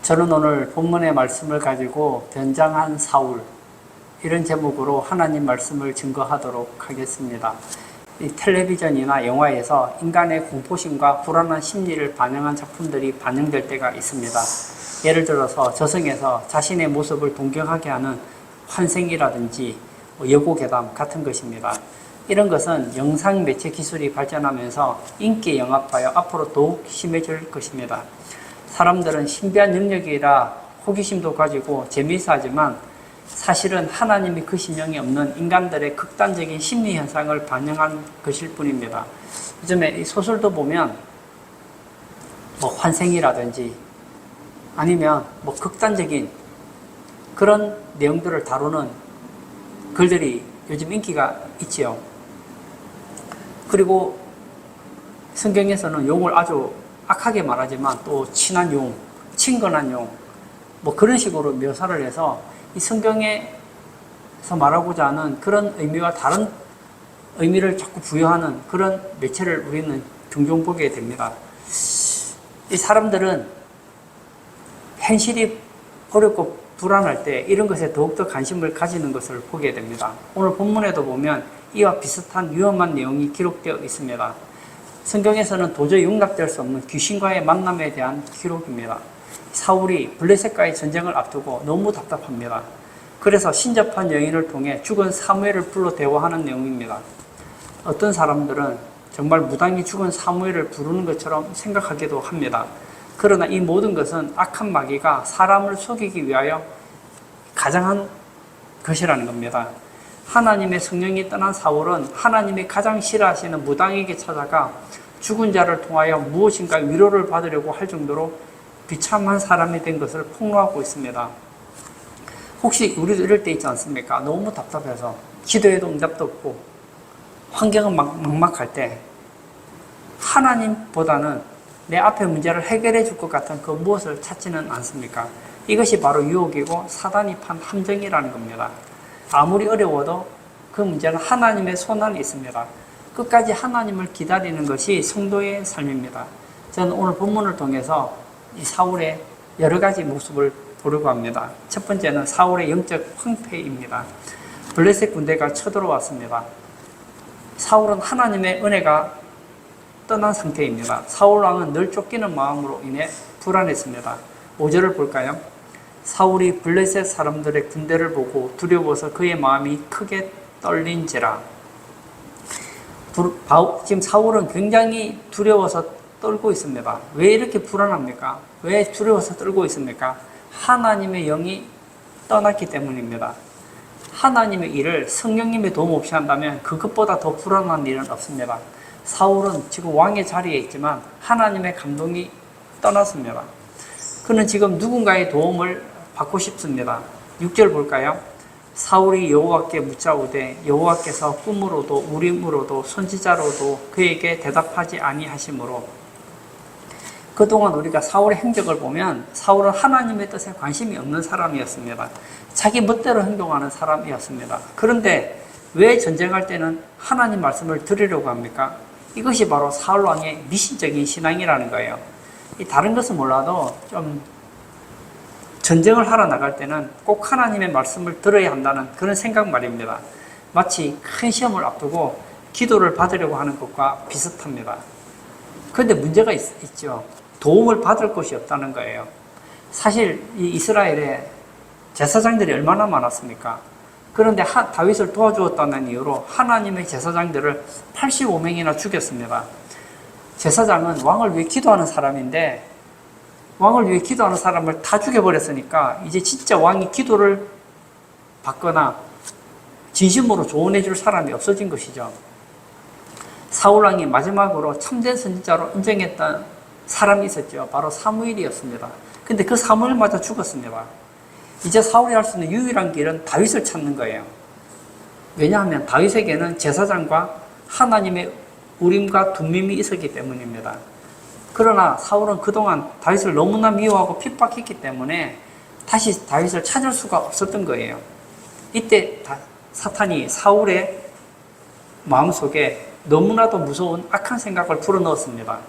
저는 오늘 본문의 말씀을 가지고 변장한 사울, 이런 제목으로 하나님 말씀을 증거하도록 하겠습니다. 이 텔레비전이나 영화에서 인간의 공포심과 불안한 심리를 반영한 작품들이 반영될 때가 있습니다. 예를 들어서 저승에서 자신의 모습을 동경하게 하는 환생이라든지 여고괴담 같은 것입니다. 이런 것은 영상 매체 기술이 발전하면서 인기 영화파여 앞으로 더욱 심해질 것입니다. 사람들은 신비한 능력이라 호기심도 가지고 재미있어 하지만 사실은 하나님이 그 심령이 없는 인간들의 극단적인 심리 현상을 반영한 것일 뿐입니다. 요즘에 이 소설도 보면 환생이라든지 아니면 극단적인 그런 내용들을 다루는 글들이 요즘 인기가 있지요. 그리고 성경에서는 용을 아주 악하게 말하지만 또 친한 용, 친근한 용, 그런 식으로 묘사를 해서 이 성경에서 말하고자 하는 그런 의미와 다른 의미를 자꾸 부여하는 그런 매체를 우리는 종종 보게 됩니다. 이 사람들은 현실이 어렵고 불안할 때 이런 것에 더욱더 관심을 가지는 것을 보게 됩니다. 오늘 본문에도 보면 이와 비슷한 위험한 내용이 기록되어 있습니다. 성경에서는 도저히 용납될 수 없는 귀신과의 만남에 대한 기록입니다. 사울이 블레셋과의 전쟁을 앞두고 너무 답답합니다. 그래서 신접한 여인을 통해 죽은 사무엘을 불러 대화하는 내용입니다. 어떤 사람들은 정말 무당이 죽은 사무엘을 부르는 것처럼 생각하기도 합니다. 그러나 이 모든 것은 악한 마귀가 사람을 속이기 위하여 가장한 것이라는 겁니다. 하나님의 성령이 떠난 사울은 하나님이 가장 싫어하시는 무당에게 찾아가 죽은 자를 통하여 무엇인가 위로를 받으려고 할 정도로 비참한 사람이 된 것을 폭로하고 있습니다. 혹시 우리도 이럴 때 있지 않습니까? 너무 답답해서 기도해도 응답도 없고 환경은 막막할 때 하나님보다는 내 앞에 문제를 해결해 줄 것 같은 그 무엇을 찾지는 않습니까? 이것이 바로 유혹이고 사단이 판 함정이라는 겁니다. 아무리 어려워도 그 문제는 하나님의 손 안에 있습니다. 끝까지 하나님을 기다리는 것이 성도의 삶입니다. 저는 오늘 본문을 통해서 이 사울의 여러 가지 모습을 보려고 합니다. 첫 번째는 사울의 영적 황폐입니다. 블레셋 군대가 쳐들어왔습니다. 사울은 하나님의 은혜가 떠난 상태입니다. 사울 왕은 늘 쫓기는 마음으로 인해 불안했습니다. 5절을 볼까요? 사울이 블레셋 사람들의 군대를 보고 두려워서 그의 마음이 크게 떨린지라. 지금 사울은 굉장히 두려워서 떨고 있습니다. 왜 이렇게 불안합니까? 왜 두려워서 떨고 있습니까? 하나님의 영이 떠났기 때문입니다. 하나님의 일을 성령님의 도움 없이 한다면 그것보다 더 불안한 일은 없습니다. 사울은 지금 왕의 자리에 있지만 하나님의 감동이 떠났습니다. 그는 지금 누군가의 도움을 받고 싶습니다. 6절 볼까요? 사울이 여호와께 묻자오되 여호와께서 꿈으로도 우림으로도 선지자로도 그에게 대답하지 아니하시므로. 그동안 우리가 사울의 행적을 보면 사울은 하나님의 뜻에 관심이 없는 사람이었습니다. 자기 멋대로 행동하는 사람이었습니다. 그런데 왜 전쟁할 때는 하나님 말씀을 들으려고 합니까? 이것이 바로 사울 왕의 미신적인 신앙이라는 거예요. 다른 것은 몰라도 좀 전쟁을 하러 나갈 때는 꼭 하나님의 말씀을 들어야 한다는 그런 생각 말입니다. 마치 큰 시험을 앞두고 기도를 받으려고 하는 것과 비슷합니다. 그런데 문제가 있죠. 도움을 받을 곳이 없다는 거예요. 사실 이 이스라엘에 제사장들이 얼마나 많았습니까? 그런데 다윗을 도와주었다는 이유로 하나님의 제사장들을 85명이나 죽였습니다. 제사장은 왕을 위해 기도하는 사람인데 왕을 위해 기도하는 사람을 다 죽여버렸으니까 이제 진짜 왕이 기도를 받거나 진심으로 조언해 줄 사람이 없어진 것이죠. 사울 왕이 마지막으로 참된 선지자로 인정했던 사람이 있었죠. 바로 사무엘이었습니다. 근데 그 사무엘마저 죽었습니다. 이제 사울이 할 수 있는 유일한 길은 다윗을 찾는 거예요. 왜냐하면 다윗에게는 제사장과 하나님의 우림과 둠밈이 있었기 때문입니다. 그러나 사울은 그동안 다윗을 너무나 미워하고 핍박했기 때문에 다시 다윗을 찾을 수가 없었던 거예요. 이때 사탄이 사울의 마음속에 너무나도 무서운 악한 생각을 불어넣었습니다.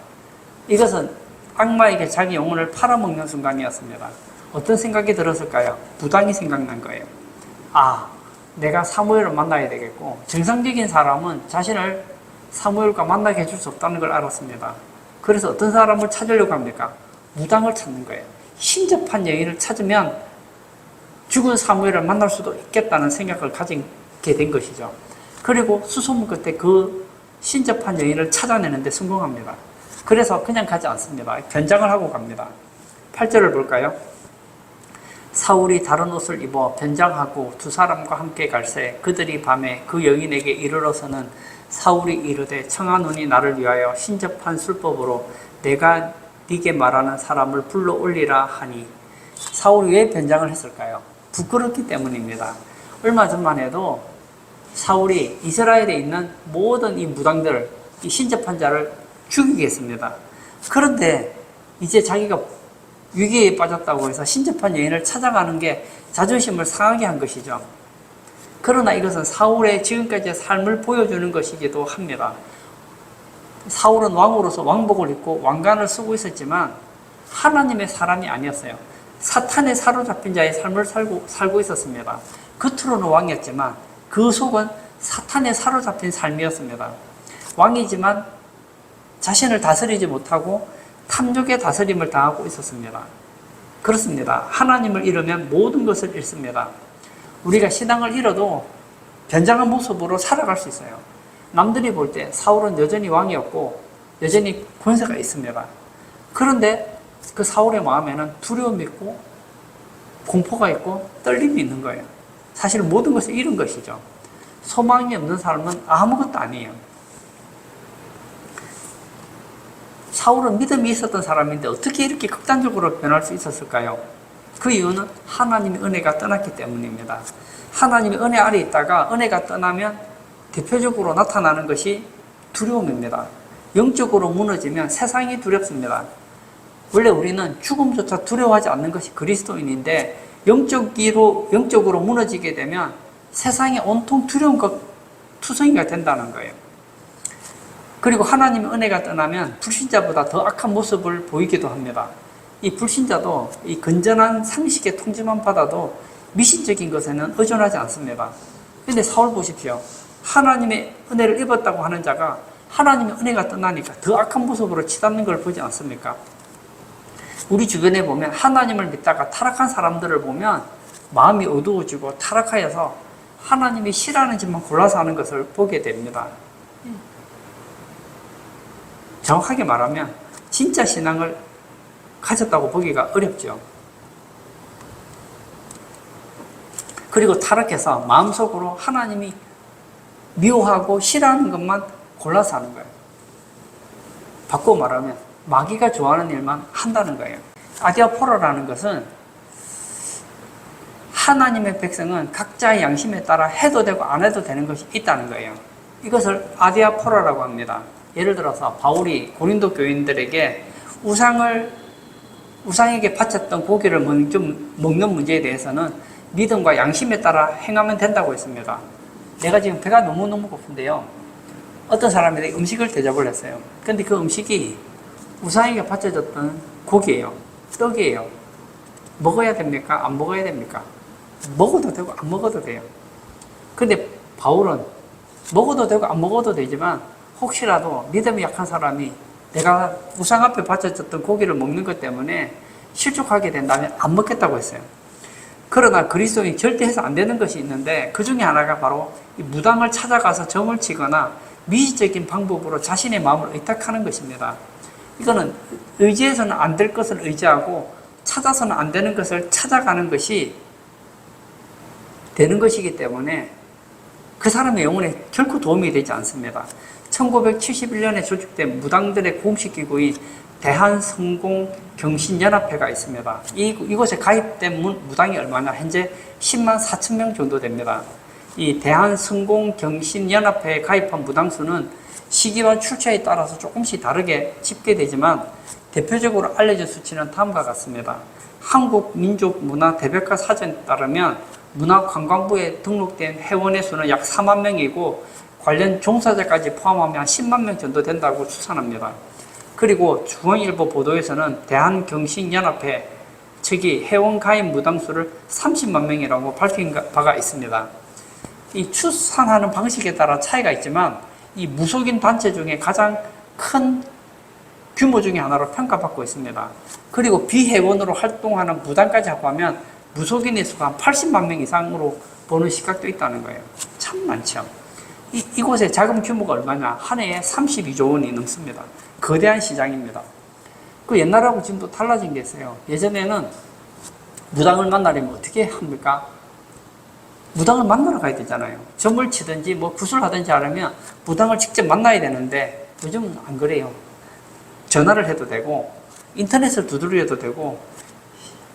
이것은 악마에게 자기 영혼을 팔아먹는 순간이었습니다. 어떤 생각이 들었을까요? 무당이 생각난 거예요. 아, 내가 사무엘을 만나야 되겠고, 정상적인 사람은 자신을 사무엘과 만나게 해줄 수 없다는 걸 알았습니다. 그래서 어떤 사람을 찾으려고 합니까? 무당을 찾는 거예요. 신접한 여인을 찾으면 죽은 사무엘을 만날 수도 있겠다는 생각을 가지게 된 것이죠. 그리고 수소문 끝에 그 신접한 여인을 찾아내는 데 성공합니다. 그래서 그냥 가지 않습니다. 변장을 하고 갑니다. 8절을 볼까요? 사울이 다른 옷을 입어 변장하고 두 사람과 함께 갈새 그들이 밤에 그 여인에게 이르러서는 사울이 이르되 청하노니 나를 위하여 신접한 술법으로 내가 네게 말하는 사람을 불러 올리라 하니. 사울이 왜 변장을 했을까요? 부끄럽기 때문입니다. 얼마 전만 해도 사울이 이스라엘에 있는 모든 이 무당들, 이 신접한 자를 죽이겠습니다. 그런데 이제 자기가 위기에 빠졌다고 해서 신접한 여인을 찾아가는 게 자존심을 상하게 한 것이죠. 그러나 이것은 사울의 지금까지의 삶을 보여주는 것이기도 합니다. 사울은 왕으로서 왕복을 입고 왕관을 쓰고 있었지만 하나님의 사람이 아니었어요. 사탄에 사로잡힌 자의 삶을 살고 있었습니다. 겉으로는 왕이었지만 그 속은 사탄에 사로잡힌 삶이었습니다. 왕이지만 자신을 다스리지 못하고 탐욕의 다스림을 당하고 있었습니다. 그렇습니다. 하나님을 잃으면 모든 것을 잃습니다. 우리가 신앙을 잃어도 변장한 모습으로 살아갈 수 있어요. 남들이 볼 때 사울은 여전히 왕이었고 여전히 권세가 있습니다. 그런데 그 사울의 마음에는 두려움이 있고 공포가 있고 떨림이 있는 거예요. 사실 모든 것을 잃은 것이죠. 소망이 없는 사람은 아무것도 아니에요. 사울은 믿음이 있었던 사람인데 어떻게 이렇게 극단적으로 변할 수 있었을까요? 그 이유는 하나님의 은혜가 떠났기 때문입니다. 하나님의 은혜 아래 있다가 은혜가 떠나면 대표적으로 나타나는 것이 두려움입니다. 영적으로 무너지면 세상이 두렵습니다. 원래 우리는 죽음조차 두려워하지 않는 것이 그리스도인인데 영적으로 무너지게 되면 세상에 온통 두려움과 투성이가 된다는 거예요. 그리고 하나님의 은혜가 떠나면 불신자보다 더 악한 모습을 보이기도 합니다. 이 불신자도 이 건전한 상식의 통지만 받아도 미신적인 것에는 의존하지 않습니다. 그런데 사울 보십시오. 하나님의 은혜를 입었다고 하는 자가 하나님의 은혜가 떠나니까 더 악한 모습으로 치닫는 걸 보지 않습니까? 우리 주변에 보면 하나님을 믿다가 타락한 사람들을 보면 마음이 어두워지고 타락하여서 하나님이 싫어하는 짓만 골라서 하는 것을 보게 됩니다. 정확하게 말하면 진짜 신앙을 가졌다고 보기가 어렵죠. 그리고 타락해서 마음속으로 하나님이 미워하고 싫어하는 것만 골라서 하는 거예요. 바꿔 말하면 마귀가 좋아하는 일만 한다는 거예요. 아디아포로라는 것은 하나님의 백성은 각자의 양심에 따라 해도 되고 안 해도 되는 것이 있다는 거예요. 이것을 아디아포로라고 합니다. 예를 들어서 바울이 고린도 교인들에게 우상에게 바쳤던 고기를 좀 먹는 문제에 대해서는 믿음과 양심에 따라 행하면 된다고 했습니다. 내가 지금 배가 너무너무 고픈데요. 어떤 사람이 음식을 대접을 했어요. 근데 그 음식이 우상에게 바쳐졌던 고기예요. 떡이에요. 먹어야 됩니까? 안 먹어야 됩니까? 먹어도 되고 안 먹어도 돼요. 근데 바울은 먹어도 되고 안 먹어도 되지만 혹시라도 믿음이 약한 사람이 내가 우상 앞에 바쳐졌던 고기를 먹는 것 때문에 실족하게 된다면 안 먹겠다고 했어요. 그러나 그리스도인이 절대 해서 안 되는 것이 있는데 그 중에 하나가 바로 이 무당을 찾아가서 점을 치거나 미시적인 방법으로 자신의 마음을 의탁하는 것입니다. 이거는 의지해서는 안 될 것을 의지하고 찾아서는 안 되는 것을 찾아가는 것이 되는 것이기 때문에 그 사람의 영혼에 결코 도움이 되지 않습니다. 1971년에 조직된 무당들의 공식 기구인 대한성공경신연합회가 있습니다. 이곳에 가입된 무당이 얼마나 현재 10만 4천 명 정도 됩니다. 이 대한성공경신연합회에 가입한 무당 수는 시기와 출처에 따라서 조금씩 다르게 집계되지만 대표적으로 알려진 수치는 다음과 같습니다. 한국민족문화대백과 사전에 따르면 문화관광부에 등록된 회원의 수는 약 4만 명이고 관련 종사자까지 포함하면 10만 명 정도 된다고 추산합니다. 그리고 중앙일보 보도에서는 대한경식연합회 측이 회원가입 무당수를 30만 명이라고 밝힌 바가 있습니다. 이 추산하는 방식에 따라 차이가 있지만 이 무속인 단체 중에 가장 큰 규모 중에 하나로 평가받고 있습니다. 그리고 비회원으로 활동하는 무당까지 합하면 무속인의 수가 한 80만 명 이상으로 보는 시각도 있다는 거예요. 참 많죠. 이곳의 자금 규모가 얼마냐? 한 해에 32조 원이 넘습니다. 거대한 시장입니다. 그 옛날하고 지금도 달라진 게 있어요. 예전에는 무당을 만나려면 어떻게 합니까? 무당을 만나러 가야 되잖아요. 점을 치든지 뭐 구슬 하든지 하려면 무당을 직접 만나야 되는데 요즘은 안 그래요. 전화를 해도 되고 인터넷을 두드려도 되고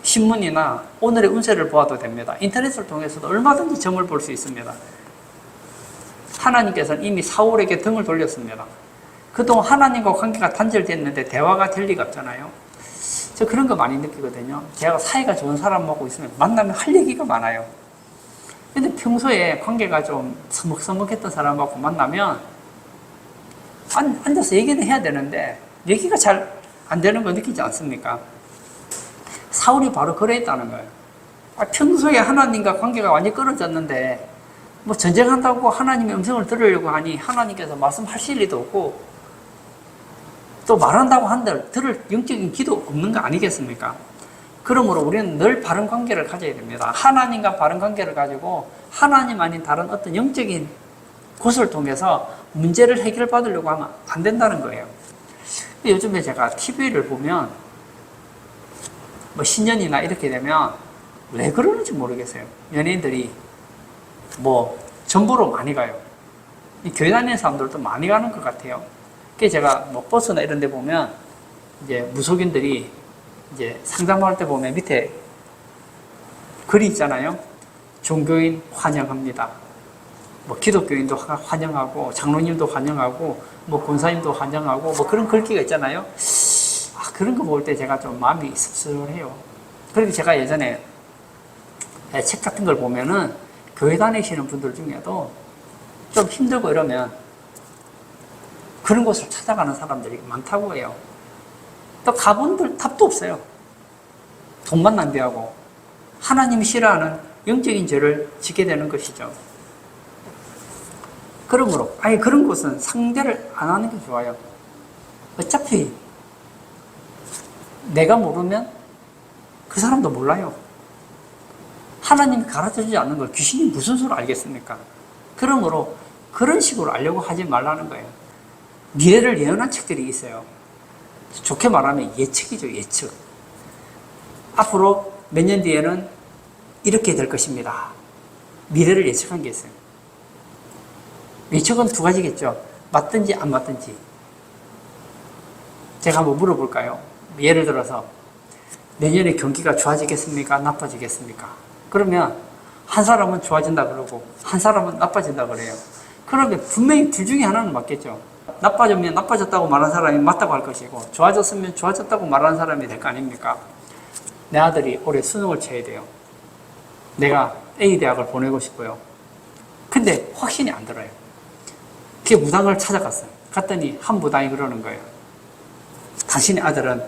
신문이나 오늘의 운세를 보아도 됩니다. 인터넷을 통해서도 얼마든지 점을 볼 수 있습니다. 하나님께서는 이미 사울에게 등을 돌렸습니다. 그동안 하나님과 관계가 단절됐는데 대화가 될 리가 없잖아요. 저 그런 거 많이 느끼거든요. 제가 사이가 좋은 사람하고 있으면 만나면 할 얘기가 많아요. 근데 평소에 관계가 좀 서먹서먹했던 사람하고 만나면 앉아서 얘기는 해야 되는데 얘기가 잘 안 되는 거 느끼지 않습니까? 사울이 바로 그랬다는 거예요. 평소에 하나님과 관계가 완전히 끊어졌는데 뭐 전쟁한다고 하나님의 음성을 들으려고 하니 하나님께서 말씀하실 리도 없고 또 말한다고 한들 들을 영적인 기도 없는 거 아니겠습니까? 그러므로 우리는 늘 바른 관계를 가져야 됩니다. 하나님과 바른 관계를 가지고 하나님 아닌 다른 어떤 영적인 곳을 통해서 문제를 해결받으려고 하면 안 된다는 거예요. 요즘에 제가 TV를 보면 뭐 신년이나 이렇게 되면 왜 그러는지 모르겠어요. 연예인들이 뭐 전부로 많이 가요. 이 교회 다니는 사람들도 많이 가는 것 같아요. 그래서 제가 뭐 버스나 이런 데 보면 이제 무속인들이 이제 상담할 때 보면 밑에 글이 있잖아요. 종교인 환영합니다. 뭐 기독교인도 환영하고 장로님도 환영하고 뭐 권사님도 환영하고 뭐 그런 글귀가 있잖아요. 그런 거 볼 때 제가 좀 마음이 씁쓸해요. 그리고 제가 예전에 책 같은 걸 보면은 교회 다니시는 분들 중에도 좀 힘들고 이러면 그런 곳을 찾아가는 사람들이 많다고 해요. 또 가본들 답도 없어요. 돈만 낭비하고 하나님이 싫어하는 영적인 죄를 짓게 되는 것이죠. 그러므로 그런 곳은 상대를 안 하는 게 좋아요. 어차피 내가 모르면 그 사람도 몰라요. 하나님이 가르쳐주지 않는 걸 귀신이 무슨 수로 알겠습니까? 그러므로 그런 식으로 알려고 하지 말라는 거예요. 미래를 예언한 책들이 있어요. 좋게 말하면 예측이죠, 예측. 앞으로 몇 년 뒤에는 이렇게 될 것입니다. 미래를 예측한 게 있어요. 예측은 두 가지겠죠. 맞든지 안 맞든지. 제가 한번 물어볼까요? 예를 들어서 내년에 경기가 좋아지겠습니까? 나빠지겠습니까? 그러면 한 사람은 좋아진다 그러고 한 사람은 나빠진다 그래요. 그러면 분명히 둘 중에 하나는 맞겠죠. 나빠지면 나빠졌다고 말하는 사람이 맞다고 할 것이고 좋아졌으면 좋아졌다고 말하는 사람이 될 거 아닙니까? 내 아들이 올해 수능을 쳐야 돼요. 내가 A 대학을 보내고 싶어요. 근데 확신이 안 들어요. 그 무당을 찾아갔어요. 갔더니 한 무당이 그러는 거예요. 당신의 아들은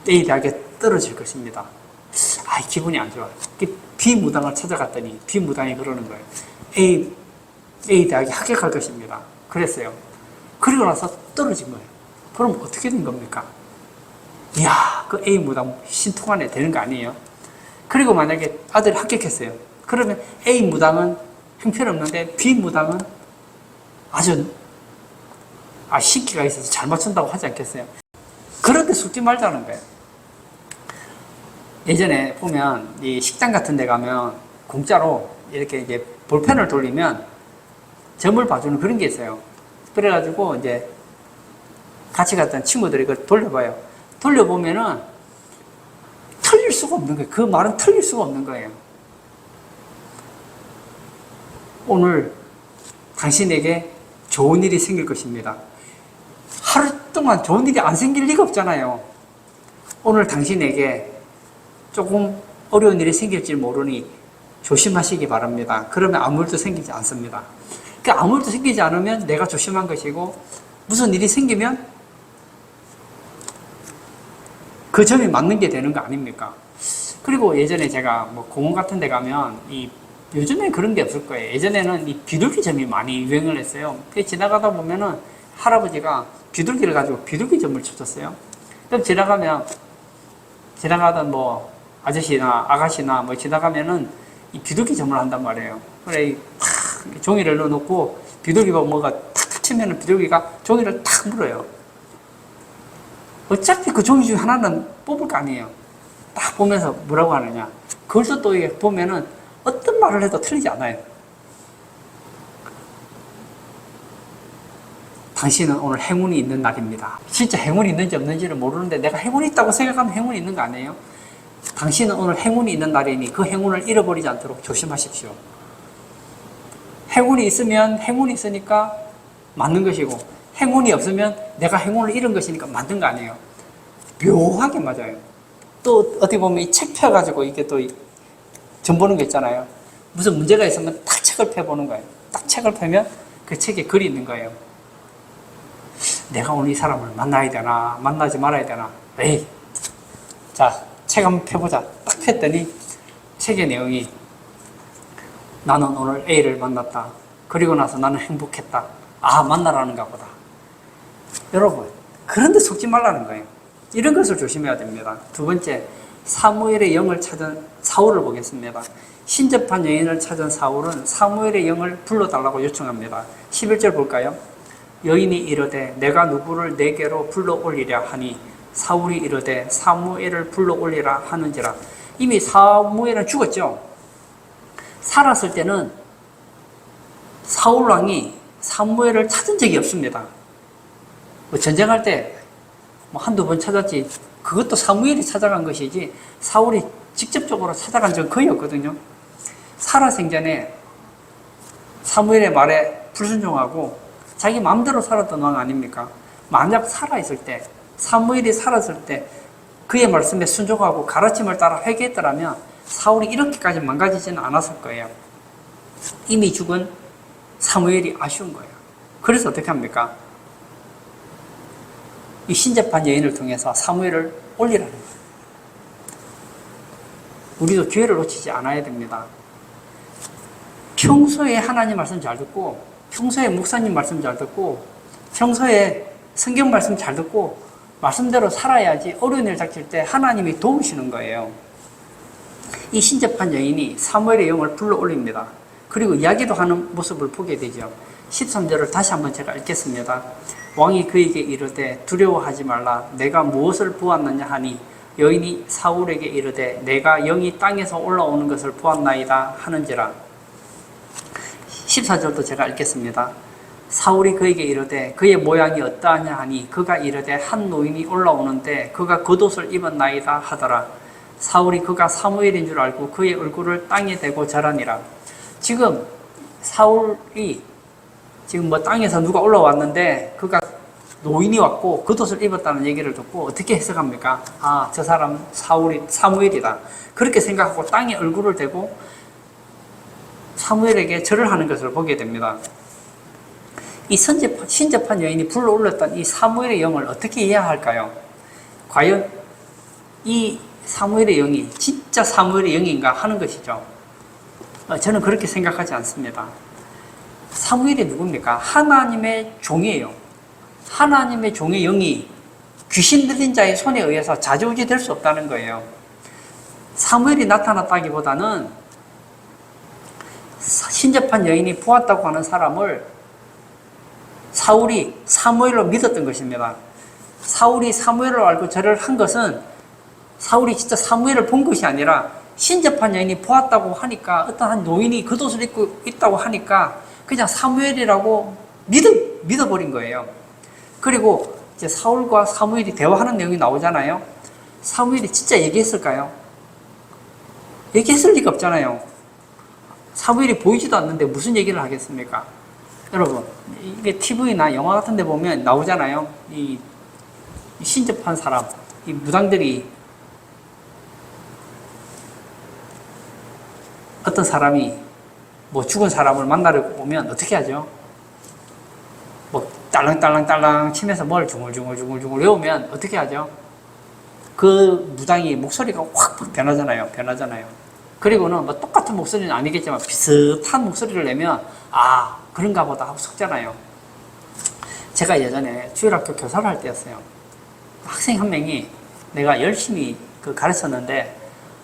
A 대학에 떨어질 것입니다. 기분이 안 좋아요. B 무당을 찾아갔더니 B 무당이 그러는 거예요. A 대학에 합격할 것입니다. 그랬어요. 그리고 나서 떨어진 거예요. 그럼 어떻게 된 겁니까? 이야, 그 A 무당 신통하네 되는 거 아니에요? 그리고 만약에 아들이 합격했어요. 그러면 A 무당은 형편없는데 B 무당은 아주 신기가 있어서 잘 맞춘다고 하지 않겠어요? 그런데 속지 말자는 거예요. 예전에 보면 이 식당 같은 데 가면 공짜로 이렇게 이제 볼펜을 돌리면 점을 봐주는 그런 게 있어요. 그래가지고 이제 같이 갔던 친구들이 그걸 돌려봐요. 돌려보면은 틀릴 수가 없는 거예요. 그 말은 틀릴 수가 없는 거예요. 오늘 당신에게 좋은 일이 생길 것입니다. 하루 동안 좋은 일이 안 생길 리가 없잖아요. 오늘 당신에게 조금 어려운 일이 생길지 모르니 조심하시기 바랍니다. 그러면 아무 일도 생기지 않습니다. 그러니까 아무 일도 생기지 않으면 내가 조심한 것이고 무슨 일이 생기면 그 점이 맞는 게 되는 거 아닙니까? 그리고 예전에 제가 뭐 공원 같은 데 가면 요즘엔 그런 게 없을 거예요. 예전에는 이 비둘기점이 많이 유행을 했어요. 지나가다 보면은 할아버지가 비둘기를 가지고 비둘기점을 쳐줬어요. 그럼 지나가던 뭐 아저씨나 아가씨나 뭐 지나가면은 이 비둘기점을 한단 말이에요. 그래, 종이를 넣어놓고 비둘기가 뭐가 탁 치면은 비둘기가 종이를 탁 물어요. 어차피 그 종이 중에 하나는 뽑을 거 아니에요. 딱 보면서 뭐라고 하느냐. 그걸 또 이게 보면은 어떤 말을 해도 틀리지 않아요. 당신은 오늘 행운이 있는 날입니다. 진짜 행운이 있는지 없는지를 모르는데 내가 행운이 있다고 생각하면 행운이 있는 거 아니에요? 당신은 오늘 행운이 있는 날이니 그 행운을 잃어버리지 않도록 조심하십시오. 행운이 있으면 행운이 있으니까 맞는 것이고, 행운이 없으면 내가 행운을 잃은 것이니까 맞는 거 아니에요. 묘하게 맞아요. 또 어떻게 보면 이 책 펴가지고 이게 또 점 보는 거 있잖아요. 무슨 문제가 있으면 딱 책을 펴보는 거예요. 딱 책을 펴면 그 책에 글이 있는 거예요. 내가 오늘 이 사람을 만나야 되나 만나지 말아야 되나. 에이, 자, 책 한번 펴보자. 딱 폈더니 책의 내용이 나는 오늘 A를 만났다. 그리고 나서 나는 행복했다. 아, 만나라는가 보다. 여러분, 그런데 속지 말라는 거예요. 이런 것을 조심해야 됩니다. 두 번째, 사무엘의 영을 찾은 사울을 보겠습니다. 신접한 여인을 찾은 사울은 사무엘의 영을 불러달라고 요청합니다. 11절 볼까요? 여인이 이르되 내가 누구를 내게로 불러올리랴 하니 사울이 이르되 사무엘을 불러올리라 하는지라. 이미 사무엘은 죽었죠. 살았을 때는 사울 왕이 사무엘을 찾은 적이 없습니다. 뭐 전쟁할 때 뭐 한두 번 찾았지, 그것도 사무엘이 찾아간 것이지 사울이 직접적으로 찾아간 적은 거의 없거든요. 살아생전에 사무엘의 말에 불순종하고 자기 마음대로 살았던 왕 아닙니까? 만약 살아있을 때, 사무엘이 살았을 때 그의 말씀에 순종하고 가르침을 따라 회개했더라면 사울이 이렇게까지 망가지지는 않았을 거예요. 이미 죽은 사무엘이 아쉬운 거예요. 그래서 어떻게 합니까? 이 신접한 여인을 통해서 사무엘을 올리라는 거예요. 우리도 기회를 놓치지 않아야 됩니다. 평소에 하나님 말씀 잘 듣고, 평소에 목사님 말씀 잘 듣고, 평소에 성경 말씀 잘 듣고 말씀대로 살아야지 어려운 일 닥칠 때 하나님이 도우시는 거예요. 이 신접한 여인이 사무엘의 영을 불러 올립니다. 그리고 이야기도 하는 모습을 보게 되죠. 13절을 다시 한번 제가 읽겠습니다. 왕이 그에게 이르되 두려워하지 말라. 내가 무엇을 보았느냐 하니 여인이 사울에게 이르되 내가 영이 땅에서 올라오는 것을 보았나이다 하는지라. 14절도 제가 읽겠습니다. 사울이 그에게 이르되 그의 모양이 어떠하냐 하니 그가 이르되 한 노인이 올라오는데 그가 겉옷을 입었나이다 하더라. 사울이 그가 사무엘인 줄 알고 그의 얼굴을 땅에 대고 절하니라. 지금 사울이 지금 뭐 땅에서 누가 올라왔는데 그가 노인이 왔고 겉옷을 입었다는 얘기를 듣고 어떻게 해석합니까? 아, 저 사람 사무엘이다. 그렇게 생각하고 땅에 얼굴을 대고 사무엘에게 절을 하는 것을 보게 됩니다. 이 신접한 여인이 불러올렸던 이 사무엘의 영을 어떻게 이해할까요? 과연 이 사무엘의 영이 진짜 사무엘의 영인가 하는 것이죠. 저는 그렇게 생각하지 않습니다. 사무엘이 누굽니까? 하나님의 종이에요. 하나님의 종의 영이 귀신 들린 자의 손에 의해서 좌지우지 될 수 없다는 거예요. 사무엘이 나타났다기보다는 신접한 여인이 보았다고 하는 사람을 사울이 사무엘로 믿었던 것입니다. 사울이 사무엘을 알고 절을 한 것은 사울이 진짜 사무엘을 본 것이 아니라 신접한 여인이 보았다고 하니까, 어떤 한 노인이 겉옷을 입고 있다고 하니까 그냥 사무엘이라고 믿어버린 거예요. 그리고 이제 사울과 사무엘이 대화하는 내용이 나오잖아요. 사무엘이 진짜 얘기했을까요? 얘기했을 리가 없잖아요. 사무엘이 보이지도 않는데 무슨 얘기를 하겠습니까? 여러분, 이게 TV나 영화 같은 데 보면 나오잖아요. 이 신접한 사람, 이 무당들이 어떤 사람이 뭐 죽은 사람을 만나려고 오면 어떻게 하죠? 뭐 딸랑딸랑딸랑 치면서 뭘 중얼중얼 외우면 어떻게 하죠? 그 무당이 목소리가 확 변하잖아요. 그리고는 뭐 똑같은 목소리는 아니겠지만 비슷한 목소리를 내면 아, 그런가 보다 하고 속잖아요. 제가 예전에 주일학교 교사를 할 때였어요. 학생 한 명이 내가 열심히 가르쳤는데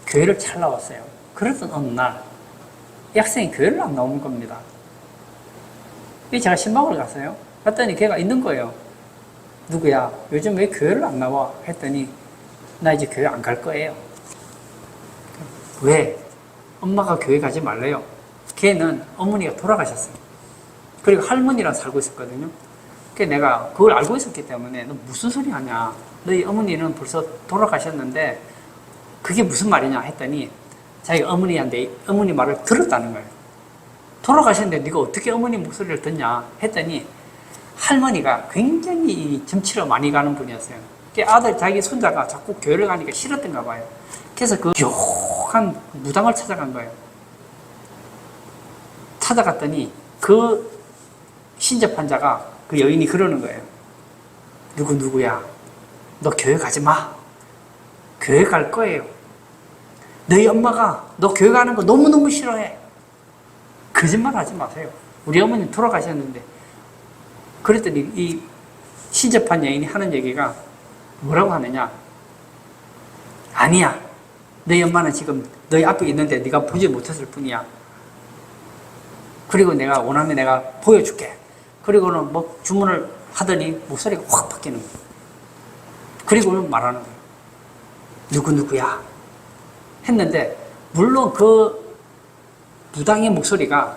교회를 잘 나왔어요. 그랬던 어느 날 이 학생이 교회를 안 나오는 겁니다. 제가 신방을 갔어요. 갔더니 걔가 있는 거예요. 누구야? 요즘 왜 교회를 안 나와? 했더니 나 이제 교회 안 갈 거예요. 왜? 엄마가 교회 가지 말래요. 걔는 어머니가 돌아가셨어요. 그리고 할머니랑 살고 있었거든요. 그래서 내가 그걸 알고 있었기 때문에 너 무슨 소리 하냐? 너희 어머니는 벌써 돌아가셨는데 그게 무슨 말이냐 했더니 자기가 어머니 말을 들었다는 거예요. 돌아가셨는데 네가 어떻게 어머니 목소리를 듣냐 했더니 할머니가 굉장히 점치러 많이 가는 분이었어요. 자기 손자가 자꾸 교회를 가니까 싫었던가 봐요. 그래서 그 묘한 무당을 찾아간 거예요. 찾아갔더니 그 신접한 자가 그 여인이 그러는 거예요. 누구야? 너 교회 가지 마. 교회 갈 거예요. 너희 엄마가 너 교회 가는 거 너무너무 싫어해. 거짓말 하지 마세요. 우리 어머니 돌아가셨는데. 그랬더니 이 신접한 여인이 하는 얘기가 뭐라고 하느냐? 아니야. 너희 엄마는 지금 너희 앞에 있는데 네가 보지 못했을 뿐이야. 그리고 내가 원하면 내가 보여줄게. 그리고는 뭐 주문을 하더니 목소리가 확 바뀌는 거예요. 그리고는 말하는 거예요. 누구야? 했는데 물론 그 무당의 목소리가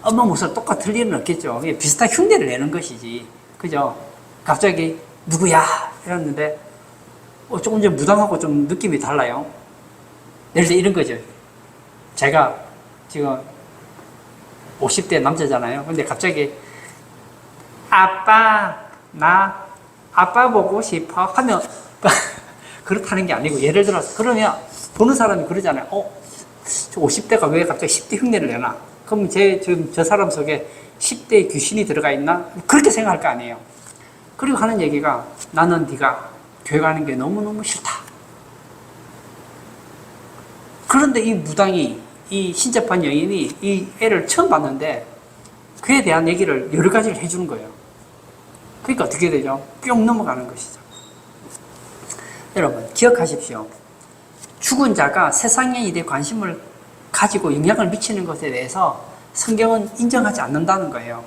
엄마 목소리 똑같을 일은 없겠죠. 비슷한 흉내를 내는 것이지. 그죠? 갑자기 누구야? 이랬는데 조금 전 무당하고 좀 느낌이 달라요. 예를 들어 이런 거죠. 제가 지금 50대 남자잖아요. 근데 갑자기 나 아빠 보고 싶어 하면 그렇다는 게 아니고 예를 들어서 그러면 보는 사람이 그러잖아요. 저 50대가 왜 갑자기 10대 흉내를 내나? 그럼 지금 저 사람 속에 10대의 귀신이 들어가 있나? 그렇게 생각할 거 아니에요. 그리고 하는 얘기가 나는 네가 교회 가는 게 너무너무 싫다. 그런데 이 무당이 이 신접한 여인이 이 애를 처음 봤는데 그에 대한 얘기를 여러 가지를 해주는 거예요. 그러니까 어떻게 되죠? 뿅 넘어가는 것이죠. 여러분 기억하십시오. 죽은 자가 세상의 일에 관심을 가지고 영향을 미치는 것에 대해서 성경은 인정하지 않는다는 거예요.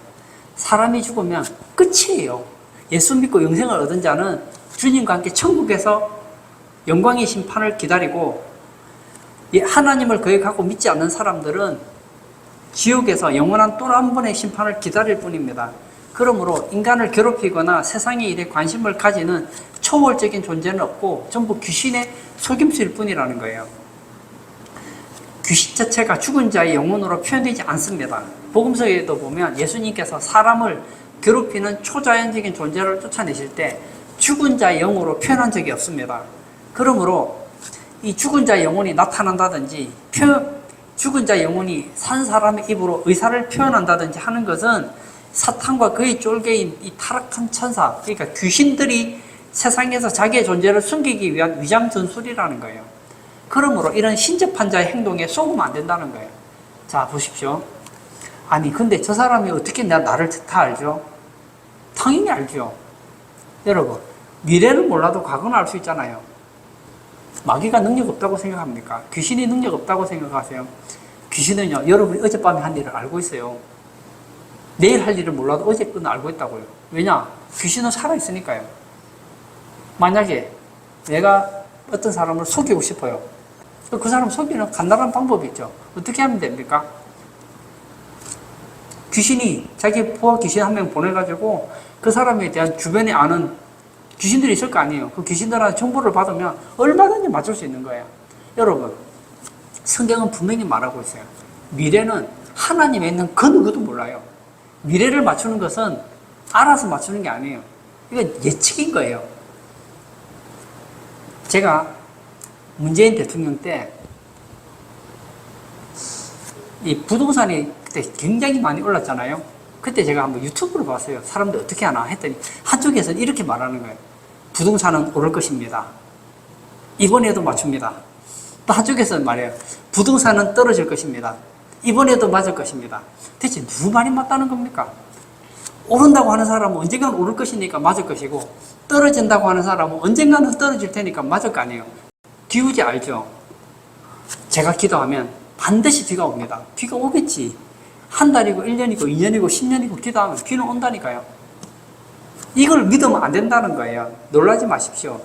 사람이 죽으면 끝이에요. 예수 믿고 영생을 얻은 자는 주님과 함께 천국에서 영광의 심판을 기다리고 하나님을 거역하고 믿지 않는 사람들은 지옥에서 영원한 또 한 번의 심판을 기다릴 뿐입니다. 그러므로 인간을 괴롭히거나 세상의 일에 관심을 가지는 초월적인 존재는 없고 전부 귀신의 속임수일 뿐이라는 거예요. 귀신 자체가 죽은 자의 영혼으로 표현되지 않습니다. 복음서에도 보면 예수님께서 사람을 괴롭히는 초자연적인 존재를 쫓아내실 때 죽은 자의 영으로 표현한 적이 없습니다. 그러므로 이 죽은 자의 영혼이 나타난다든지 죽은 자의 영혼이 산 사람의 입으로 의사를 표현한다든지 하는 것은 사탄과 그의 쫄개인 이 타락한 천사, 그러니까 귀신들이 세상에서 자기의 존재를 숨기기 위한 위장 전술이라는 거예요. 그러므로 이런 신접한 자의 행동에 속으면 안 된다는 거예요. 자, 보십시오. 아니, 근데 저 사람이 어떻게 나를 다 알죠? 당연히 알죠. 여러분, 미래를 몰라도 과거는 알 수 있잖아요. 마귀가 능력 없다고 생각합니까? 귀신이 능력 없다고 생각하세요? 귀신은요, 여러분이 어젯밤에 한 일을 알고 있어요. 내일 할 일을 몰라도 어제 건 알고 있다고요. 왜냐? 귀신은 살아있으니까요. 만약에 내가 어떤 사람을 속이고 싶어요. 그 사람 속이는 간단한 방법이 있죠. 어떻게 하면 됩니까? 귀신이 자기 부하 귀신 한 명 보내가지고 그 사람에 대한 주변에 아는 귀신들이 있을 거 아니에요. 그 귀신들한테 정보를 받으면 얼마든지 맞출 수 있는 거예요. 여러분, 성경은 분명히 말하고 있어요. 미래는 하나님에 있는 그 누구도 몰라요. 미래를 맞추는 것은 알아서 맞추는 게 아니에요. 이건 예측인 거예요. 제가 문재인 대통령 때 이 부동산이 그때 굉장히 많이 올랐잖아요. 그때 제가 한번 유튜브를 봤어요. 사람들 어떻게 하나 했더니 한쪽에서는 이렇게 말하는 거예요. 부동산은 오를 것입니다. 이번에도 맞춥니다. 또 한쪽에서는 말이에요. 부동산은 떨어질 것입니다. 이번에도 맞을 것입니다. 대체 누구 말이 맞다는 겁니까? 오른다고 하는 사람은 언젠가는 오를 것이니까 맞을 것이고, 떨어진다고 하는 사람은 언젠가는 떨어질 테니까 맞을 거 아니에요. 기우지 알죠? 제가 기도하면 반드시 비가 옵니다. 비가 오겠지. 한 달이고 1년이고 2년이고 10년이고 기도하면 비는 온다니까요. 이걸 믿으면 안 된다는 거예요. 놀라지 마십시오.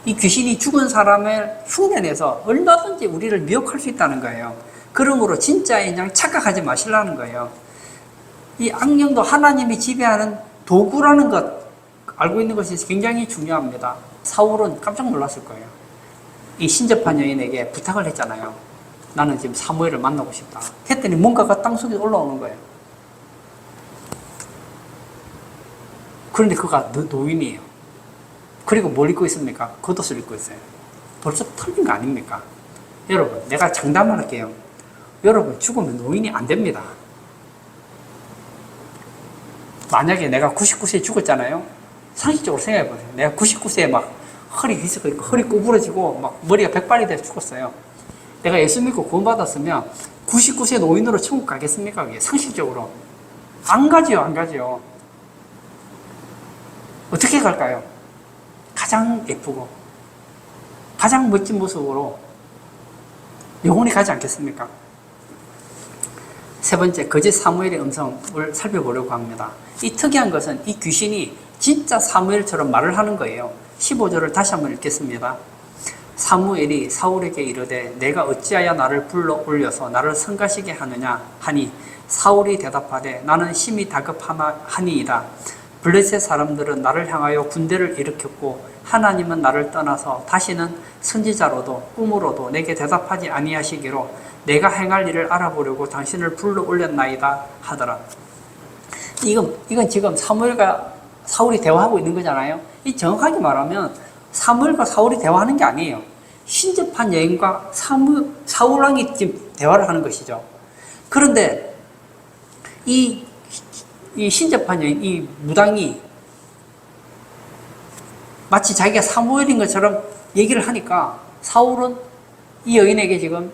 이 귀신이 죽은 사람을 흉내내서 얼마든지 우리를 미혹할 수 있다는 거예요. 그러므로 진짜인 양 착각하지 마시라는 거예요. 이 악령도 하나님이 지배하는 도구라는 것 알고 있는 것이 굉장히 중요합니다. 사울은 깜짝 놀랐을 거예요. 이 신접한 여인에게 부탁을 했잖아요. 나는 지금 사무엘을 만나고 싶다. 했더니 뭔가가 땅속에 올라오는 거예요. 그런데 그가 노인이에요. 그리고 뭘 입고 있습니까? 겉옷을 입고 있어요. 벌써 틀린 거 아닙니까? 여러분, 내가 장담을 할게요. 여러분, 죽으면 노인이 안 됩니다. 만약에 내가 99세에 죽었잖아요. 상식적으로 생각해 보세요. 내가 99세에 막 허리 휘스고 있고 허리 구부러지고 막 머리가 백발이 돼서 죽었어요. 내가 예수 믿고 구원받았으면 99세 노인으로 천국 가겠습니까? 그게 상식적으로 안 가지요, 안 가지요. 어떻게 갈까요? 가장 예쁘고 가장 멋진 모습으로 영원히 가지 않겠습니까? 세 번째, 거짓 사무엘의 음성을 살펴보려고 합니다. 이 특이한 것은 이 귀신이 진짜 사무엘처럼 말을 하는 거예요. 15절을 다시 한번 읽겠습니다. 사무엘이 사울에게 이르되 내가 어찌하여 나를 불러 올려서 나를 성가시게 하느냐 하니 사울이 대답하되 나는 심히 다급하니이다. 블레셋 사람들은 나를 향하여 군대를 일으켰고 하나님은 나를 떠나서 다시는 선지자로도 꿈으로도 내게 대답하지 아니하시기로 내가 행할 일을 알아보려고 당신을 불러 올렸나이다 하더라. 이건 지금 사무엘과 사울이 대화하고 있는 거잖아요. 이 정확하게 말하면 사무엘과 사울이 대화하는 게 아니에요. 신접한 여인과 사울 왕이 지금 대화를 하는 것이죠. 그런데 이 신접한 여인, 이 무당이 마치 자기가 사무엘인 것처럼 얘기를 하니까 사울은 이 여인에게 지금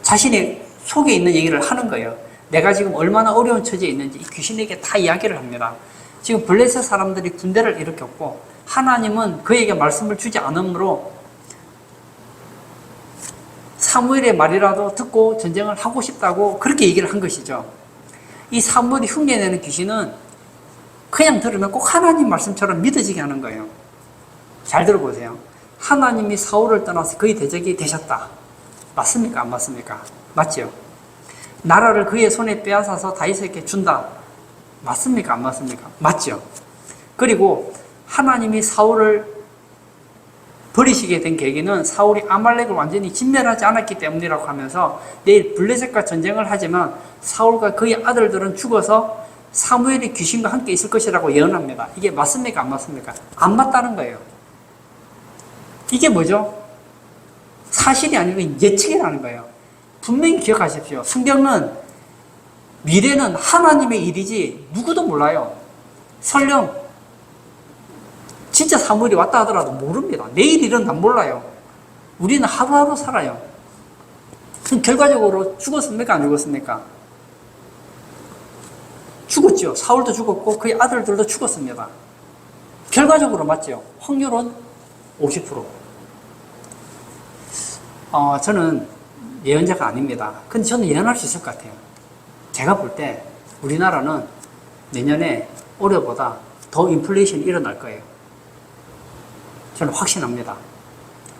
자신의 속에 있는 얘기를 하는 거예요. 내가 지금 얼마나 어려운 처지에 있는지 이 귀신에게 다 이야기를 합니다. 지금 블레셋 사람들이 군대를 일으켰고 하나님은 그에게 말씀을 주지 않으므로 사무엘의 말이라도 듣고 전쟁을 하고 싶다고 그렇게 얘기를 한 것이죠. 이 사무엘이 흉내내는 귀신은 그냥 들으면 꼭 하나님 말씀처럼 믿어지게 하는 거예요. 잘 들어보세요. 하나님이 사울을 떠나서 그의 대적이 되셨다. 맞습니까? 안 맞습니까? 맞죠? 나라를 그의 손에 빼앗아서 다윗에게 준다. 맞습니까? 안 맞습니까? 맞죠? 그리고 하나님이 사울을 버리시게 된 계기는 사울이 아말렉을 완전히 진멸하지 않았기 때문이라고 하면서 내일 블레셋과 전쟁을 하지만 사울과 그의 아들들은 죽어서 사무엘이 귀신과 함께 있을 것이라고 예언합니다. 이게 맞습니까? 안 맞습니까? 안 맞다는 거예요. 이게 뭐죠? 사실이 아니고 예측이라는 거예요. 분명히 기억하십시오. 성경은 미래는 하나님의 일이지 누구도 몰라요. 설령 진짜 사무엘이 왔다 하더라도 모릅니다. 내일 일은 난 몰라요. 우리는 하루하루 살아요. 결과적으로 죽었습니까? 안 죽었습니까? 죽었죠. 사울도 죽었고 그의 아들들도 죽었습니다. 결과적으로 맞죠. 확률은 50%. 저는 예언자가 아닙니다. 근데 저는 예언할 수 있을 것 같아요. 제가 볼 때 우리나라는 내년에 올해보다 더 인플레이션이 일어날 거예요. 저는 확신합니다.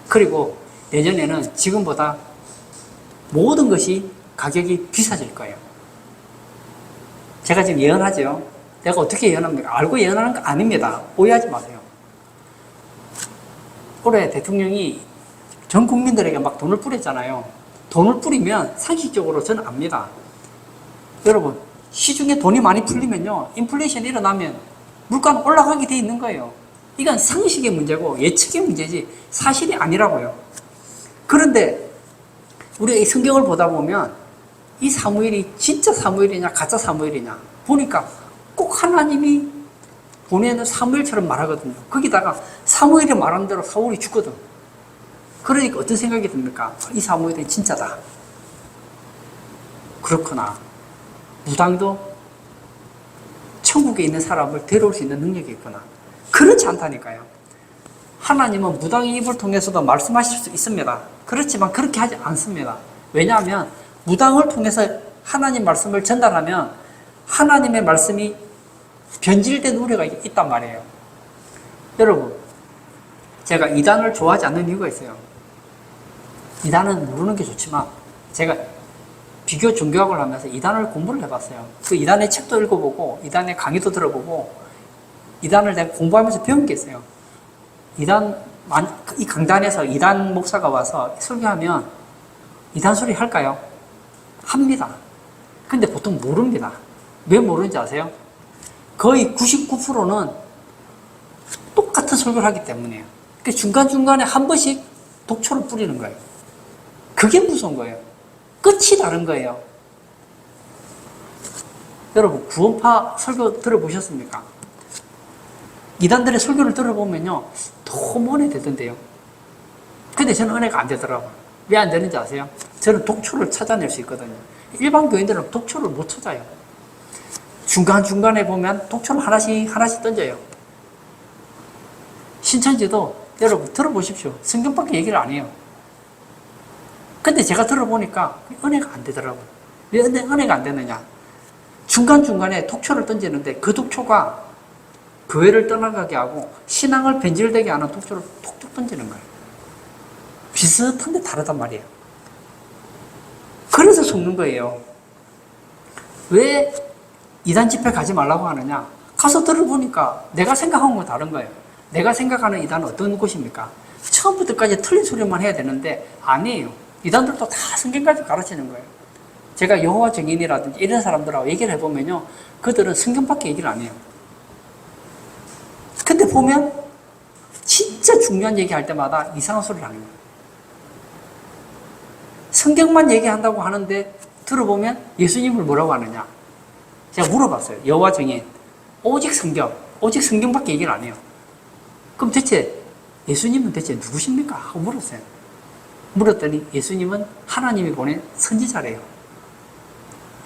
그리고 내년에는 지금보다 모든 것이 가격이 비싸질 거예요. 제가 지금 예언하죠. 내가 어떻게 예언합니까? 알고 예언하는 거 아닙니다. 오해하지 마세요. 올해 대통령이 전 국민들에게 막 돈을 뿌렸잖아요. 돈을 뿌리면 상식적으로 저는 압니다. 여러분, 시중에 돈이 많이 풀리면요, 인플레이션이 일어나면 물가는 올라가게 돼 있는 거예요. 이건 상식의 문제고 예측의 문제지 사실이 아니라고요. 그런데 우리가 이 성경을 보다 보면 이 사무엘이 진짜 사무엘이냐 가짜 사무엘이냐 보니까 꼭 하나님이 본에는 사무엘처럼 말하거든요. 거기다가 사무엘이 말한 대로 사울이 죽거든. 그러니까 어떤 생각이 듭니까? 이 사무엘이 진짜다. 그렇구나. 무당도 천국에 있는 사람을 데려올 수 있는 능력이 있구나. 그렇지 않다니까요. 하나님은 무당의 입을 통해서도 말씀하실 수 있습니다. 그렇지만 그렇게 하지 않습니다. 왜냐하면 무당을 통해서 하나님 말씀을 전달하면 하나님의 말씀이 변질된 우려가 있단 말이에요. 여러분, 제가 이단을 좋아하지 않는 이유가 있어요. 이단은 모르는 게 좋지만 제가 비교 종교학을 하면서 이단을 공부를 해봤어요. 그 이단의 책도 읽어보고 이단의 강의도 들어보고 이단을 내가 공부하면서 배운 게 있어요. 이 강단에서 이단 목사가 와서 설교하면 이단 소리 할까요? 합니다. 근데 보통 모릅니다. 왜 모르는지 아세요? 거의 99%는 똑같은 설교를 하기 때문이에요. 그러니까 중간중간에 한 번씩 독초를 뿌리는 거예요. 그게 무서운 거예요. 끝이 다른 거예요. 여러분, 구원파 설교 들어보셨습니까? 이단들의 설교를 들어보면요, 너무 은혜 되던데요. 근데 저는 은혜가 안 되더라고요. 왜 안 되는지 아세요? 저는 독초를 찾아낼 수 있거든요. 일반 교인들은 독초를 못 찾아요. 중간중간에 보면 독초를 하나씩 던져요. 신천지도 여러분 들어보십시오. 성경밖에 얘기를 안 해요. 근데 제가 들어보니까 은혜가 안 되더라고요. 왜 은혜가 안 되느냐? 중간중간에 독초를 던지는데 그 독초가 교회를 떠나가게 하고 신앙을 변질되게 하는 독초를 톡톡 던지는 거예요. 비슷한데 다르단 말이에요. 그래서 속는 거예요. 왜 이단 집회 가지 말라고 하느냐? 가서 들어보니까 내가 생각한 건 다른 거예요. 내가 생각하는 이단은 어떤 곳입니까? 처음부터까지 틀린 소리만 해야 되는데 아니에요. 이단들도 다 성경까지 가르치는 거예요. 제가 여호와 증인이라든지 이런 사람들하고 얘기를 해보면요, 그들은 성경밖에 얘기를 안 해요. 근데 보면 진짜 중요한 얘기할 때마다 이상한 소리를 하는 거예요. 성경만 얘기한다고 하는데 들어보면 예수님을 뭐라고 하느냐? 제가 물어봤어요. 여호와 증인, 오직 성경밖에 얘기를 안 해요. 그럼 대체 예수님은 대체 누구십니까? 하고 물었어요. 물었더니 예수님은 하나님이 보낸 선지자래요.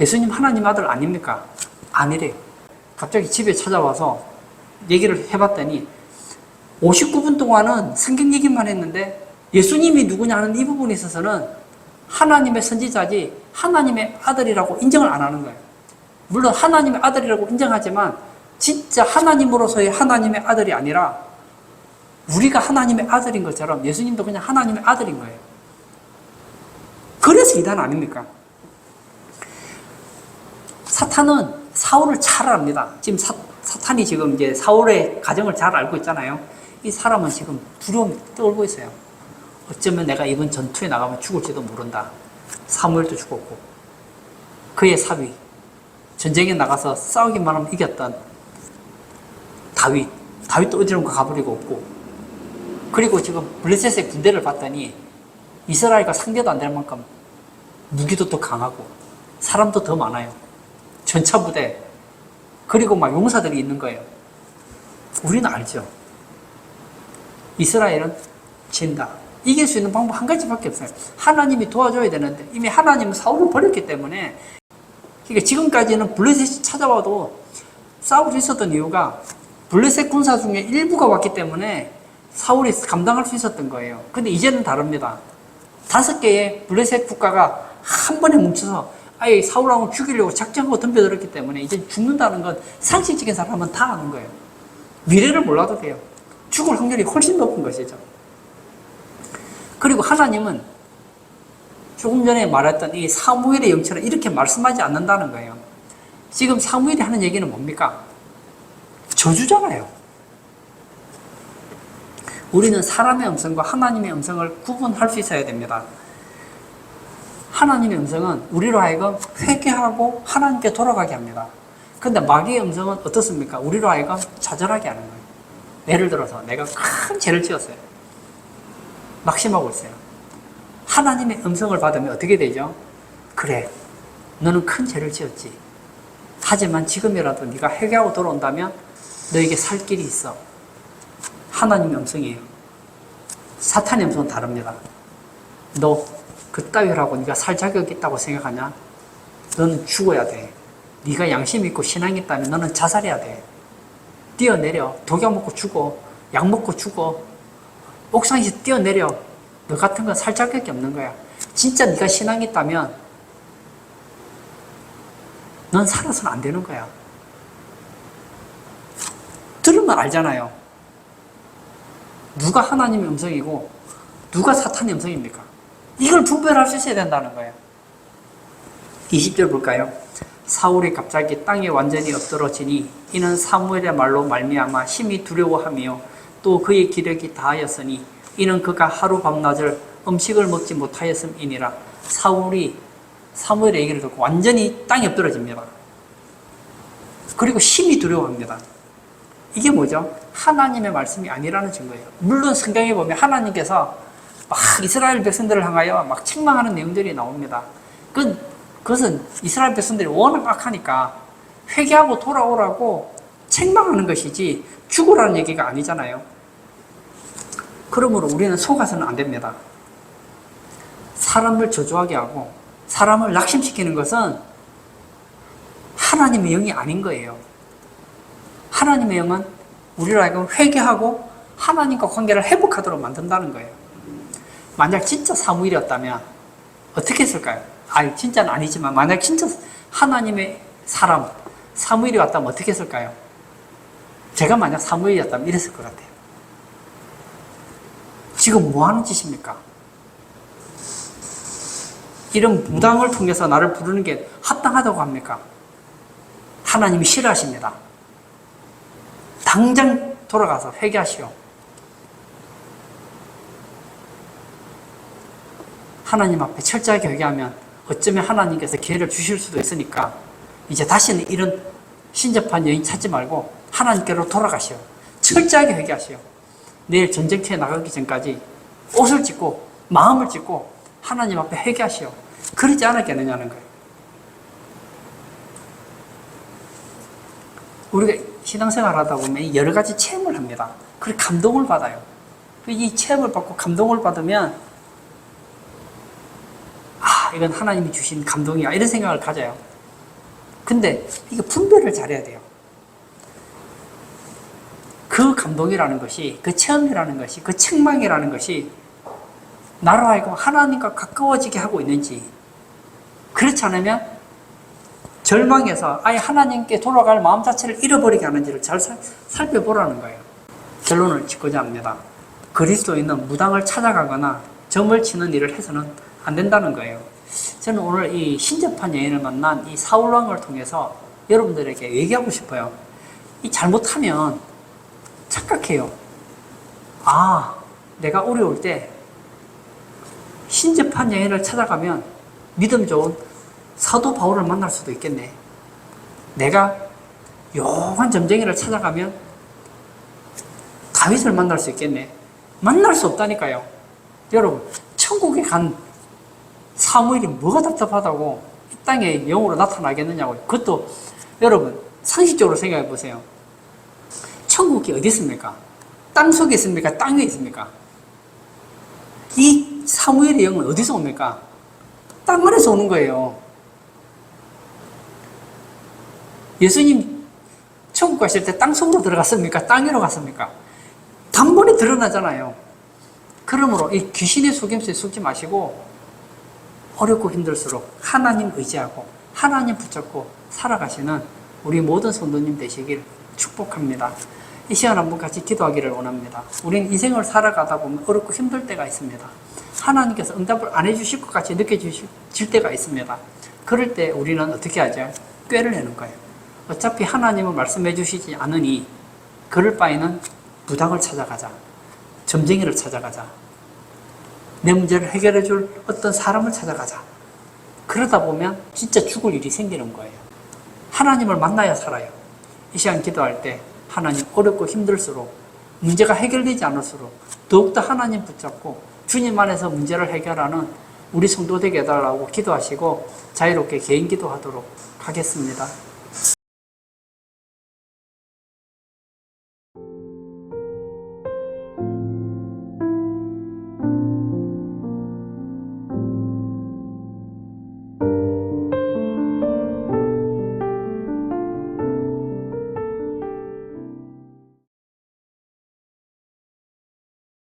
예수님 하나님 아들 아닙니까? 아니래요. 갑자기 집에 찾아와서 얘기를 해봤더니 59분 동안은 성경 얘기만 했는데 예수님이 누구냐 하는 이 부분에 있어서는 하나님의 선지자지 하나님의 아들이라고 인정을 안 하는 거예요. 물론 하나님의 아들이라고 인정하지만 진짜 하나님으로서의 하나님의 아들이 아니라 우리가 하나님의 아들인 것처럼 예수님도 그냥 하나님의 아들인 거예요. 그래서 이단 아닙니까? 사탄은 사울을 잘 압니다. 지금 사탄이 지금 이제 사울의 가정을 잘 알고 있잖아요. 이 사람은 지금 두려움이 떨고 있어요. 어쩌면 내가 이번 전투에 나가면 죽을지도 모른다. 사무엘도 죽었고, 그의 사위, 전쟁에 나가서 싸우기만 하면 이겼던 다윗도 어디론가 가버리고 없고, 그리고 지금 블레셋의 군대를 봤더니 이스라엘과 상대도 안 될 만큼 무기도 더 강하고 사람도 더 많아요. 전차 부대, 그리고 막 용사들이 있는 거예요. 우리는 알죠. 이스라엘은 진다. 이길 수 있는 방법 한 가지밖에 없어요. 하나님이 도와줘야 되는데 이미 하나님은 사울을 버렸기 때문에, 그러니까 지금까지는 블레셋이 찾아와도 싸울 수 있었던 이유가 블레셋 군사 중에 일부가 왔기 때문에 사울이 감당할 수 있었던 거예요. 근데 이제는 다릅니다. 5개의 블레셋 국가가 한 번에 뭉쳐서 아예 사울왕을 죽이려고 작정하고 덤벼들었기 때문에 이제 죽는다는 건 상식적인 사람은 다 아는 거예요. 미래를 몰라도 돼요. 죽을 확률이 훨씬 높은 것이죠. 그리고 하나님은 조금 전에 말했던 이 사무엘의 영처럼 이렇게 말씀하지 않는다는 거예요. 지금 사무엘이 하는 얘기는 뭡니까? 저주잖아요. 우리는 사람의 음성과 하나님의 음성을 구분할 수 있어야 됩니다. 하나님의 음성은 우리로 하여금 회개하고 하나님께 돌아가게 합니다. 그런데 마귀의 음성은 어떻습니까? 우리로 하여금 좌절하게 하는 거예요. 예를 들어서 내가 큰 죄를 지었어요. 막심하고 있어요. 하나님의 음성을 받으면 어떻게 되죠? 그래, 너는 큰 죄를 지었지. 하지만 지금이라도 네가 회개하고 돌아온다면 너에게 살 길이 있어. 하나님의 음성이에요. 사탄의 음성은 다릅니다. 너 그따위라고 네가 살 자격이 있다고 생각하냐? 너는 죽어야 돼. 네가 양심 있고 신앙이 있다면 너는 자살해야 돼. 뛰어내려. 독약 먹고 죽어. 약 먹고 죽어. 옥상에서 뛰어내려. 너 같은 건 살 자격이 없는 거야. 진짜 네가 신앙이 있다면 넌 살아서는 안 되는 거야. 들으면 알잖아요. 누가 하나님의 음성이고 누가 사탄의 음성입니까? 이걸 분별할 수 있어야 된다는 거예요. 20절 볼까요? 사울이 갑자기 땅에 완전히 엎드러지니 이는 사무엘의 말로 말미암아 심히 두려워하며 또 그의 기력이 다하였으니 이는 그가 하루 밤낮을 음식을 먹지 못하였음이니라. 사울이 사무엘의 얘기를 듣고 완전히 땅에 엎드러집니다. 그리고 심히 두려워합니다. 이게 뭐죠? 하나님의 말씀이 아니라는 증거예요. 물론 성경에 보면 하나님께서 막 이스라엘 백성들을 향하여 막 책망하는 내용들이 나옵니다. 그것은 이스라엘 백성들이 워낙 악하니까 회개하고 돌아오라고 책망하는 것이지 죽으라는 얘기가 아니잖아요. 그러므로 우리는 속아서는 안 됩니다. 사람을 저주하게 하고 사람을 낙심시키는 것은 하나님의 영이 아닌 거예요. 하나님의 영은 우리를 하여금 회개하고 하나님과 관계를 회복하도록 만든다는 거예요. 만약 진짜 사무엘이었다면 어떻게 했을까요? 진짜는 아니지만 만약 진짜 하나님의 사람 사무엘이 왔다면 어떻게 했을까요? 제가 만약 사무엘이었다면 이랬을 것 같아요. 지금 뭐 하는 짓입니까? 이런 무당을 통해서 나를 부르는 게 합당하다고 합니까? 하나님이 싫어하십니다. 당장 돌아가서 회개하시오. 하나님 앞에 철저하게 회개하면 어쩌면 하나님께서 기회를 주실 수도 있으니까 이제 다시는 이런 신접한 여인 찾지 말고 하나님께로 돌아가시오. 철저하게 회개하시오. 내일 전쟁터에 나가기 전까지 옷을 찢고 마음을 찢고 하나님 앞에 회개하시오. 그러지 않았겠느냐는 거예요. 우리가 신앙생활 하다 보면 여러 가지 체험을 합니다. 그리고 감동을 받아요. 이 체험을 받고 감동을 받으면 이건 하나님이 주신 감동이야 이런 생각을 가져요. 근데 이거 분별을 잘해야 돼요. 그 감동이라는 것이, 그 체험이라는 것이, 그 책망이라는 것이 나로 하여금 하나님과 가까워지게 하고 있는지, 그렇지 않으면 절망해서 아예 하나님께 돌아갈 마음 자체를 잃어버리게 하는지를 잘 살펴보라는 거예요. 결론을 짓고자 합니다. 그리스도인은 무당을 찾아가거나 점을 치는 일을 해서는 안 된다는 거예요. 저는 오늘 이 신접한 여인을 만난 이 사울왕을 통해서 여러분들에게 얘기하고 싶어요. 이 잘못하면 착각해요. 내가 어려울 때 신접한 여인을 찾아가면 믿음 좋은 사도 바울을 만날 수도 있겠네. 내가 용한 점쟁이를 찾아가면 다윗을 만날 수 있겠네. 만날 수 없다니까요. 여러분, 천국에 간 사무엘이 뭐가 답답하다고 이 땅에 영으로 나타나겠느냐고요. 그것도 여러분 상식적으로 생각해 보세요. 천국이 어디 있습니까? 땅 속에 있습니까? 땅 위에 있습니까? 이 사무엘의 영은 어디서 옵니까? 땅 안에서 오는 거예요. 예수님 천국 가실 때 땅 속으로 들어갔습니까? 땅 위로 갔습니까? 단번에 드러나잖아요. 그러므로 이 귀신의 속임수에 속지 마시고 어렵고 힘들수록 하나님 의지하고 하나님 붙잡고 살아가시는 우리 모든 성도님 되시길 축복합니다. 이 시간 한번 같이 기도하기를 원합니다. 우리는 인생을 살아가다 보면 어렵고 힘들 때가 있습니다. 하나님께서 응답을 안 해주실 것 같이 느껴질 때가 있습니다. 그럴 때 우리는 어떻게 하죠? 꾀를 내는 거예요. 어차피 하나님은 말씀해 주시지 않으니 그럴 바에는 무당을 찾아가자. 점쟁이를 찾아가자. 내 문제를 해결해 줄 어떤 사람을 찾아가자. 그러다 보면 진짜 죽을 일이 생기는 거예요. 하나님을 만나야 살아요. 이 시간 기도할 때 하나님 어렵고 힘들수록 문제가 해결되지 않을수록 더욱더 하나님 붙잡고 주님 안에서 문제를 해결하는 우리 성도 되게 해달라고 기도하시고 자유롭게 개인 기도하도록 하겠습니다.